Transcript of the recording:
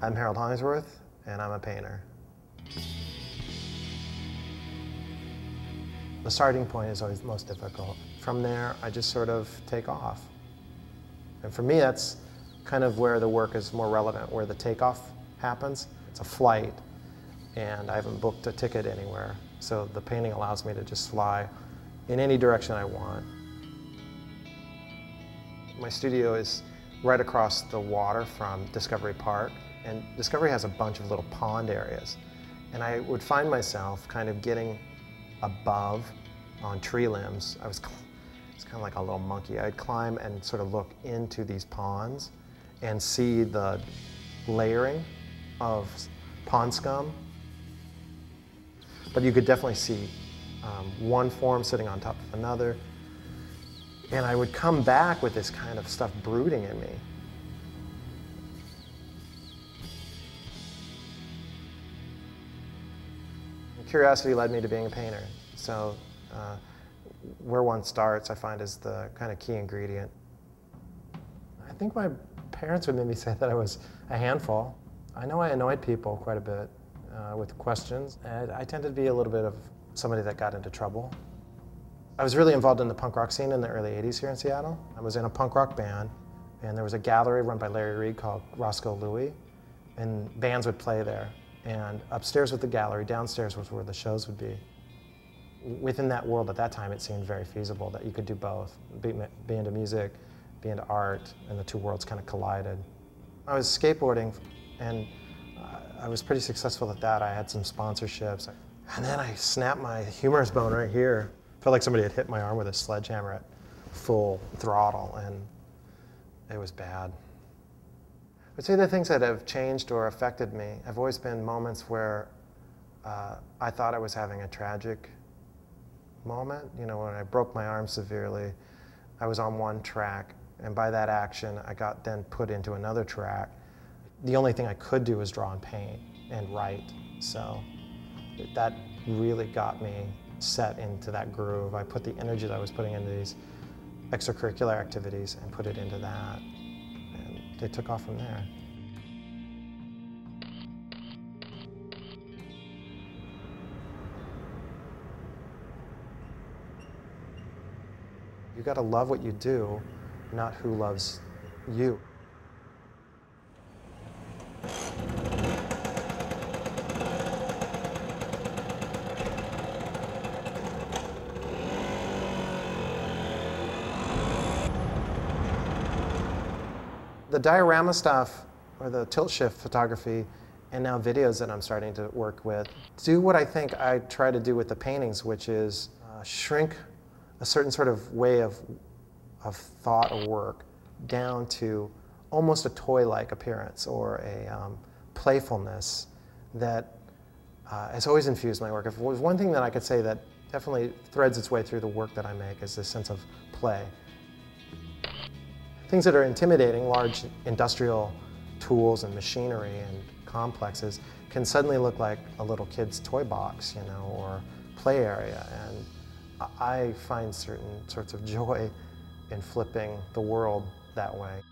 I'm Harold Hollingsworth, and I'm a painter. The starting point is always the most difficult. From there, I just sort of take off. And for me, that's kind of where the work is more relevant, where the takeoff happens. It's a flight, and I haven't booked a ticket anywhere. So the painting allows me to just fly in any direction I want. My studio is right across the water from Discovery Park, and Discovery has a bunch of little pond areas. And I would find myself kind of getting above on tree limbs. It's kind of like a little monkey. I'd climb and sort of look into these ponds and see the layering of pond scum. But you could definitely see one form sitting on top of another. And I would come back with this kind of stuff brooding in me. Curiosity led me to being a painter. So where one starts, I find, is the kind of key ingredient. I think my parents would maybe say that I was a handful. I know I annoyed people quite a bit with questions. And I tended to be a little bit of somebody that got into trouble. I was really involved in the punk rock scene in the early 80s here in Seattle. I was in a punk rock band, and there was a gallery run by Larry Reed called Roscoe Louie, and bands would play there. And upstairs was the gallery, downstairs was where the shows would be. Within that world at that time, it seemed very feasible that you could do both, be into music, be into art, and the two worlds kind of collided. I was skateboarding, and I was pretty successful at that. I had some sponsorships. And then I snapped my humerus bone right here. Felt like somebody had hit my arm with a sledgehammer at full throttle, and it was bad. I'd say the things that have changed or affected me have always been moments where I thought I was having a tragic moment. You know, when I broke my arm severely, I was on one track, and by that action, I got then put into another track. The only thing I could do was draw and paint and write, so that really got me set into that groove. I put the energy that I was putting into these extracurricular activities and put it into that. And they took off from there. You gotta love what you do, not who loves you. The diorama stuff, or the tilt shift photography, and now videos that I'm starting to work with, do what I think I try to do with the paintings, which is shrink a certain sort of way of thought or work down to almost a toy-like appearance or a playfulness that has always infused my work. If there was one thing that I could say that definitely threads its way through the work that I make, is this sense of play. Things that are intimidating, large industrial tools and machinery and complexes, can suddenly look like a little kid's toy box, you know, or play area. And I find certain sorts of joy in flipping the world that way.